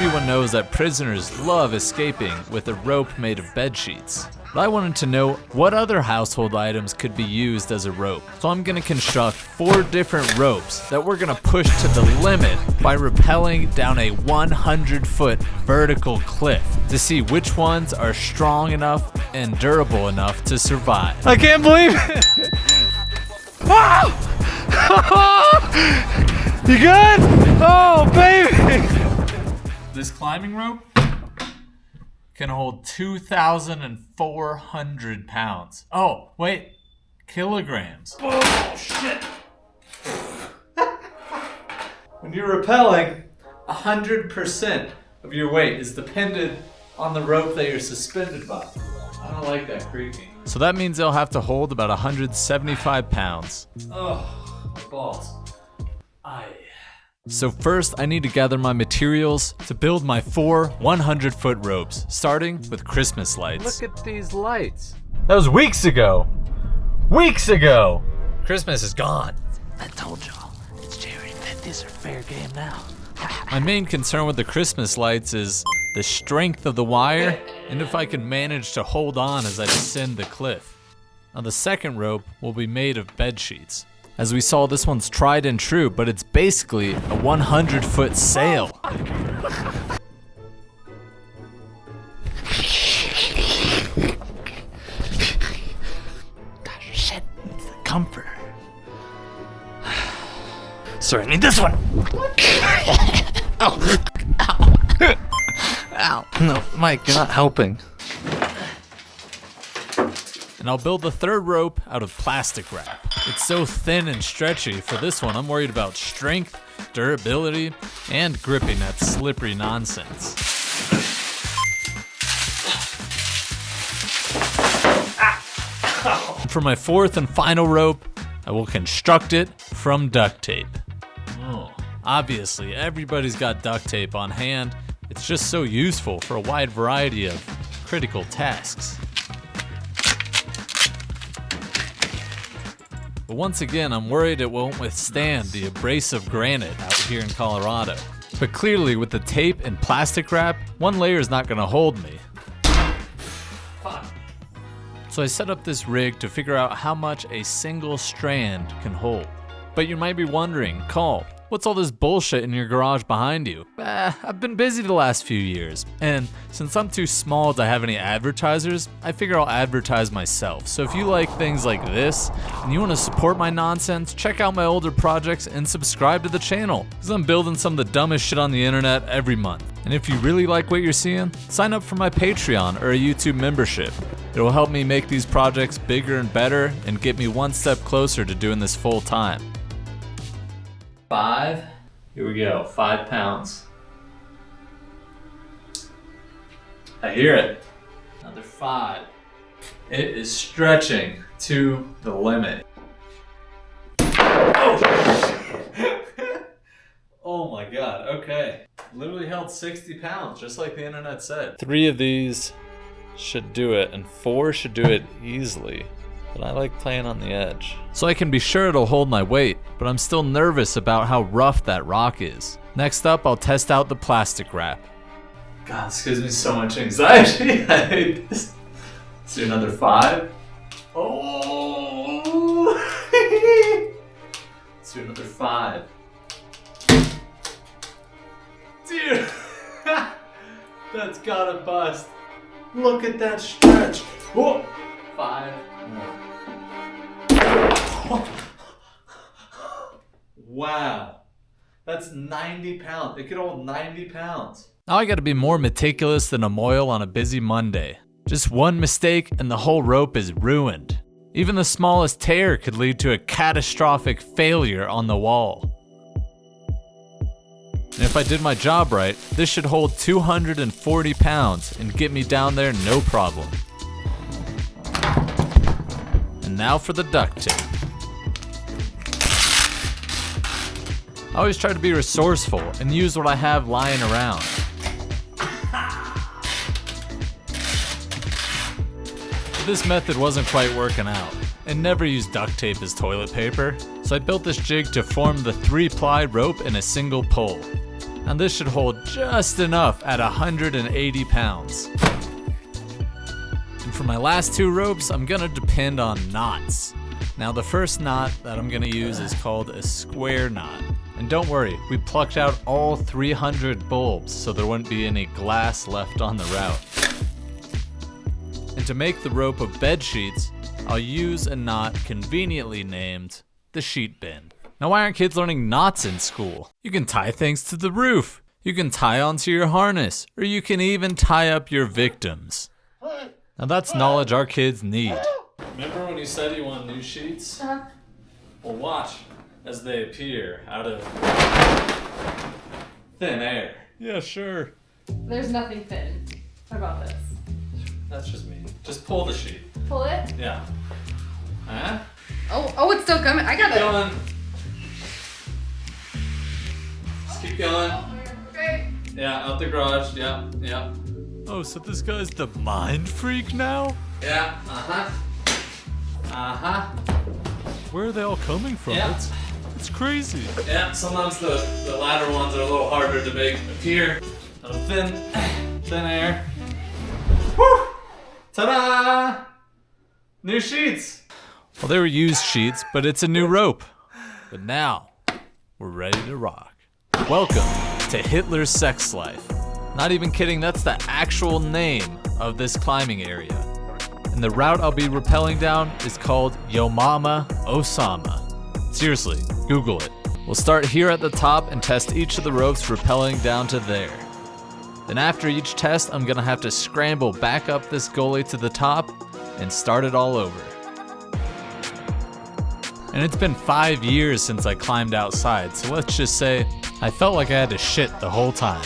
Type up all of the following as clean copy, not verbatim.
everyone knows that prisoners love escaping with a rope made of bedsheets. But I wanted to know what other household items could be used as a rope. So I'm gonna construct 4 different ropes that we're gonna push to the limit by rappelling down a 100-foot vertical cliff to see which ones are strong enough and durable enough to survive. I can't believe it! You good? Oh, baby! This climbing rope can hold 2,400 pounds. Oh, wait, kilograms. Oh, shit. When you're rappelling, 100% of your weight is dependent on the rope that you're suspended by. I don't like that creaking. So that means they'll have to hold about 175 pounds. oh, my balls. So first, I need to gather my materials to build my 4 100-foot ropes, starting with Christmas lights. Look at these lights. That was weeks ago. Weeks ago. Christmas is gone. I told y'all, it's January 5th. These are fair game now. My main concern with the Christmas lights is the strength of the wire and if I can manage to hold on as I descend the cliff. Now the second rope will be made of bed sheets. As we saw, this one's tried and true, but it's basically a 100-foot sail. Gosh, shit, it's the comforter. Sorry, I need this one. Ow. Ow. Ow. No, Mike, you're not helping. And I'll build the third rope out of plastic wrap. It's so thin and stretchy. For this one, I'm worried about strength, durability, and gripping that slippery nonsense. For my fourth and final rope, I will construct it from duct tape. Obviously, everybody's got duct tape on hand. It's just so useful for a wide variety of critical tasks. But once again, I'm worried it won't withstand the abrasive granite out here in Colorado. But clearly, with the tape and plastic wrap, one layer is not gonna hold me. So I set up this rig to figure out how much a single strand can hold. But you might be wondering, Cole, what's all this bullshit in your garage behind you? I've been busy the last few years, and since I'm too small to have any advertisers, I figure I'll advertise myself. So if you like things like this, and you want to support my nonsense, check out my older projects and subscribe to the channel, because I'm building some of the dumbest shit on the internet every month. And if you really like what you're seeing, sign up for my Patreon or a YouTube membership. It will help me make these projects bigger and better, and get me one step closer to doing this full time. 5. Here we go, 5 pounds. I hear it. Another 5. It is stretching to the limit. Oh my god, okay. Literally held 60 pounds, just like the internet said. 3 of these should do it, and 4 should do it easily. But I like playing on the edge. So I can be sure it'll hold my weight, but I'm still nervous about how rough that rock is. Next up, I'll test out the plastic wrap. God, this gives me so much anxiety. I hate this. Let's do another 5. Oh! Let's do another 5. Dude! That's gotta bust. Look at that stretch. Whoa! 5 more. Wow. That's 90 pounds. It could hold 90 pounds. Now I gotta be more meticulous than a mohel on a busy Monday. Just one mistake and the whole rope is ruined. Even the smallest tear could lead to a catastrophic failure on the wall. And if I did my job right, this should hold 240 pounds and get me down there no problem. And now for the duct tape. I always try to be resourceful and use what I have lying around. But this method wasn't quite working out, and never used duct tape as toilet paper, so I built this jig to form the 3-ply rope in a single pull. And this should hold just enough at 180 pounds. And for my last 2 ropes, I'm gonna depend on knots. Now the first knot that I'm gonna use is called a square knot. And don't worry, we plucked out all 300 bulbs so there wouldn't be any glass left on the route. And to make the rope of bed sheets, I'll use a knot conveniently named the sheet bin. Now why aren't kids learning knots in school? You can tie things to the roof, you can tie onto your harness, or you can even tie up your victims. Now that's knowledge our kids need. Remember when you said you want new sheets? Well, watch as they appear out of thin air. Yeah, sure. There's nothing thin. What about this? That's just me. Just pull the sheet. Pull it? Yeah. Huh? Oh, it's still coming. I got Keep it. going. Just keep going. Okay. Yeah, out the garage. Yeah. Oh, so this guy's the mind freak now? Yeah, Where are they all coming from? Yeah. It's crazy. Yeah, sometimes the latter ones are a little harder to make appear out of thin air. Woo! Ta-da! New sheets! Well, they were used sheets, but it's a new rope. But now, we're ready to rock. Welcome to Hitler's sex life. Not even kidding, that's the actual name of this climbing area. And the route I'll be rappelling down is called Yo Mama Osama. Seriously, Google it. We'll start here at the top and test each of the ropes rappelling down to there. Then after each test, I'm gonna have to scramble back up this gully to the top and start it all over. And it's been 5 years since I climbed outside, so let's just say I felt like I had to shit the whole time.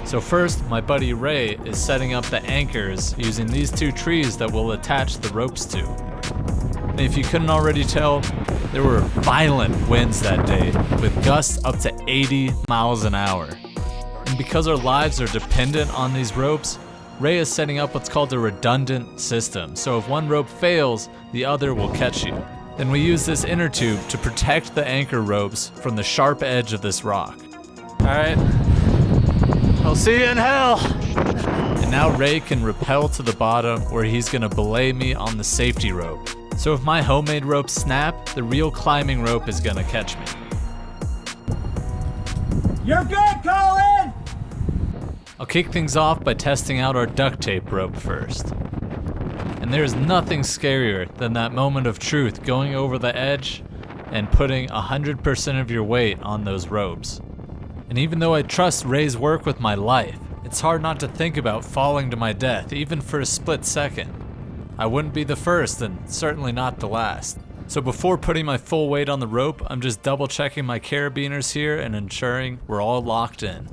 So first, my buddy Ray is setting up the anchors using these 2 trees that we'll attach the ropes to. And if you couldn't already tell, there were violent winds that day, with gusts up to 80 miles an hour. And because our lives are dependent on these ropes, Ray is setting up what's called a redundant system. So if one rope fails, the other will catch you. Then we use this inner tube to protect the anchor ropes from the sharp edge of this rock. All right. I'll see you in hell. And now Ray can rappel to the bottom where he's gonna belay me on the safety rope. So if my homemade ropes snap, the real climbing rope is gonna catch me. You're good, Colin! I'll kick things off by testing out our duct tape rope first. And there's nothing scarier than that moment of truth going over the edge and putting 100% of your weight on those ropes. And even though I trust Ray's work with my life, it's hard not to think about falling to my death, even for a split second. I wouldn't be the first and certainly not the last. So before putting my full weight on the rope, I'm just double checking my carabiners here and ensuring we're all locked in.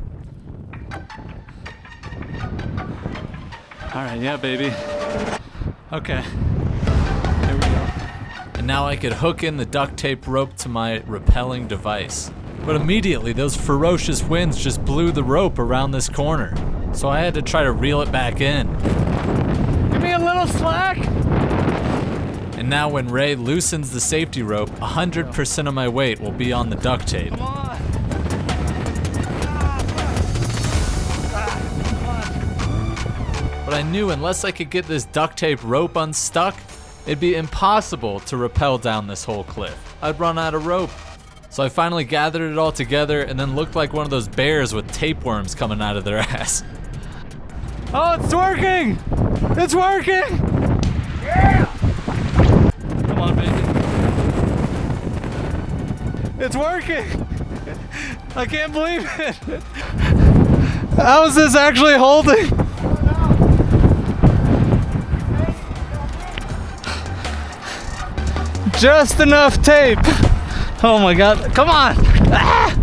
All right, yeah, baby. Okay. Here we go. And now I could hook in the duct tape rope to my rappelling device. But immediately those ferocious winds just blew the rope around this corner. So I had to try to reel it back in. Give me a little slack. And now when Ray loosens the safety rope, 100% of my weight will be on the duct tape. Come on. But I knew unless I could get this duct tape rope unstuck, it'd be impossible to rappel down this whole cliff. I'd run out of rope. So I finally gathered it all together and then looked like one of those bears with tapeworms coming out of their ass. Oh, it's working! It's working! Yeah! Come on, baby. It's working! I can't believe it! How is this actually holding? Just enough tape! Oh my god, come on! Ah!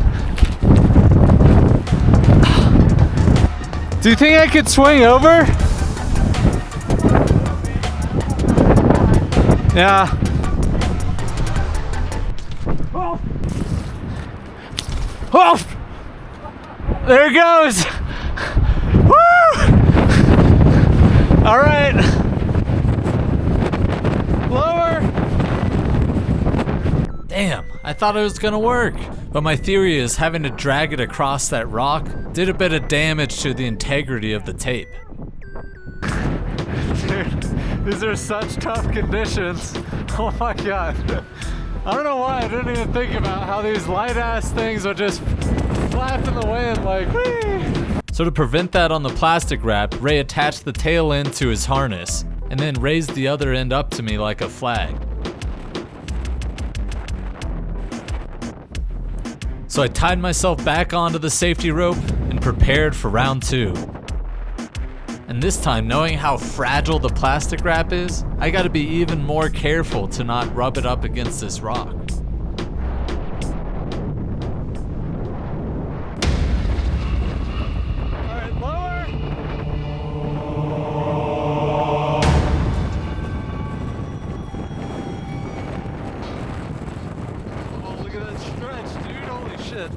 Do you think I could swing over? Yeah. Oh! There it goes! Woo! All right. Lower. Damn, I thought it was gonna work. But my theory is having to drag it across that rock did a bit of damage to the integrity of the tape. Dude, these are such tough conditions. Oh my god. I don't know why I didn't even think about how these light ass things would just flap in the wind like whee. So to prevent that on the plastic wrap, Ray attached the tail end to his harness and then raised the other end up to me like a flag. So I tied myself back onto the safety rope and prepared for round 2. And this time, knowing how fragile the plastic wrap is, I gotta be even more careful to not rub it up against this rock. Alright, lower! Oh, look at that stretch, dude. Holy shit.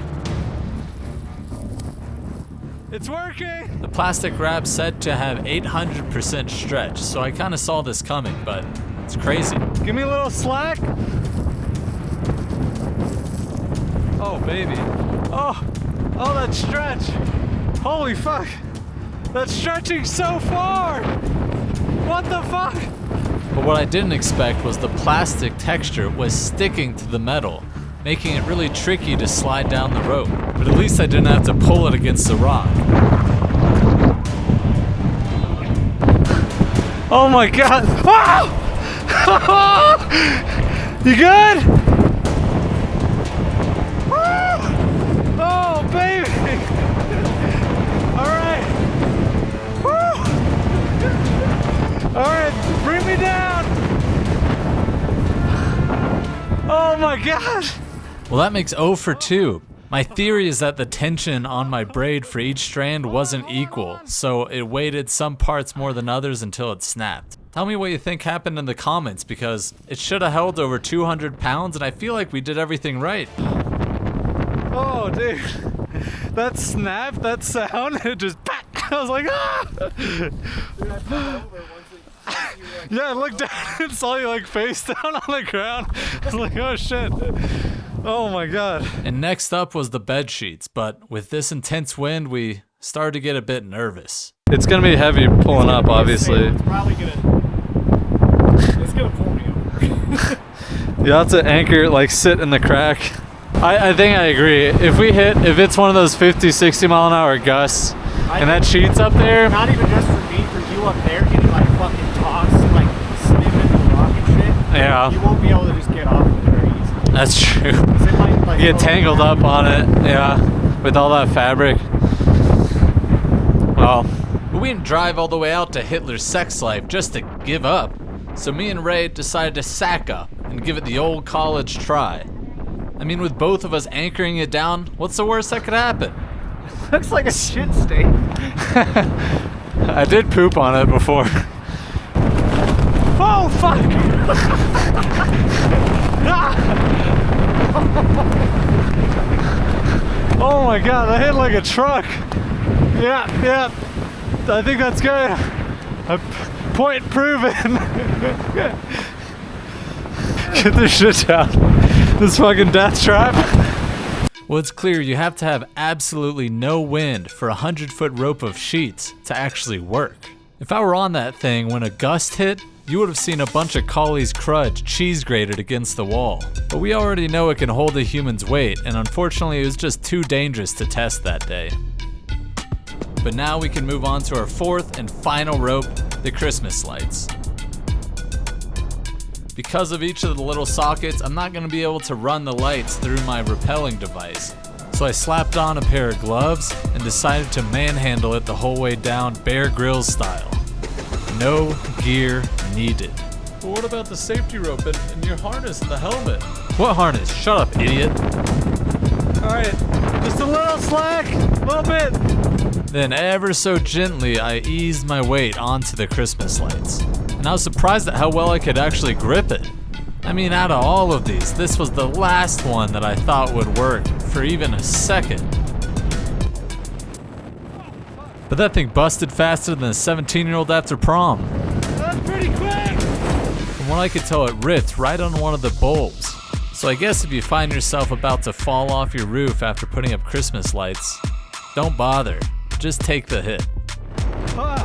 It's working! The plastic wrap said to have 800% stretch, so I kinda saw this coming, but it's crazy. Give me a little slack. Oh, baby. Oh, that stretch. Holy fuck. That's stretching so far. What the fuck? But what I didn't expect was the plastic texture was sticking to the metal, making it really tricky to slide down the rope. But at least I didn't have to pull it against the rock. Oh my god. Wow! You good? Woo! Oh, baby! Alright. Woo! Alright, bring me down! Oh my gosh! Well, that makes 0 for 2. My theory is that the tension on my braid for each strand wasn't equal, so it weighted some parts more than others until it snapped. Tell me what you think happened in the comments, because it should have held over 200 pounds and I feel like we did everything right. Oh, dude. That snap, that sound, it just I was like, ah! Yeah, I looked down and saw you like face down on the ground. I was like, oh shit. Oh my god. And next up was the bed sheets, but with this intense wind, we started to get a bit nervous. It's gonna be heavy pulling up, obviously. It's probably gonna pull me over. You have to anchor, like sit in the crack. I think I agree. If it's one of those 50, 60 mile an hour gusts, and that sheet's up there. Not even just for me, for you up there getting like fucking tossed, like slipping the rock and shit. Yeah. You won't be able to just get off of it very easily. That's true. 'Cause it might, like, You get tangled up on it, yeah, with all that fabric. Well, But we didn't drive all the way out to Hitler's sex life just to give up. So me and Ray decided to sack up and give it the old college try. I mean, with both of us anchoring it down, what's the worst that could happen? Looks like a shit stain. I did poop on it before. Oh fuck! Oh my god, that hit like a truck. Yeah. I think that's good. Point proven. Get this shit down. This fucking death trap. Well, it's clear you have to have absolutely no wind for a 100-foot rope of sheets to actually work. If I were on that thing when a gust hit, you would have seen a bunch of Collie's crudge cheese grated against the wall. But we already know it can hold a human's weight, and unfortunately it was just too dangerous to test that day. But now we can move on to our fourth and final rope, the Christmas lights. Because of each of the little sockets, I'm not going to be able to run the lights through my rappelling device. So I slapped on a pair of gloves and decided to manhandle it the whole way down Bear Grylls style. No gear needed. But what about the safety rope and your harness and the helmet? What harness? Shut up, idiot. Alright, just a little slack, a little bit. Then ever so gently, I eased my weight onto the Christmas lights. And I was surprised at how well I could actually grip it. I mean, out of all of these, this was the last one that I thought would work for even a second. But that thing busted faster than a 17-year-old after prom. That's pretty quick. From what I could tell, it ripped right on one of the bulbs. So I guess if you find yourself about to fall off your roof after putting up Christmas lights, don't bother. Just take the hit. What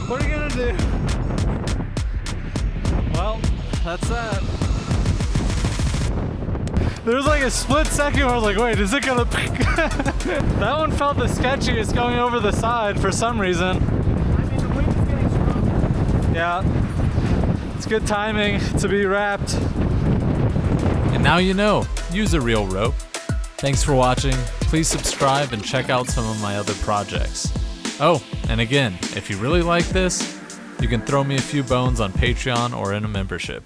are you gonna do? Well, that's that. There was like a split second where I was like, wait, is it gonna... That one felt the sketchiest going over the side for some reason. I mean, the wind is getting stronger. Yeah. It's good timing to be wrapped. And now you know, use a real rope. Thanks for watching. Please subscribe and check out some of my other projects. Oh, and again, if you really like this, you can throw me a few bones on Patreon or in a membership.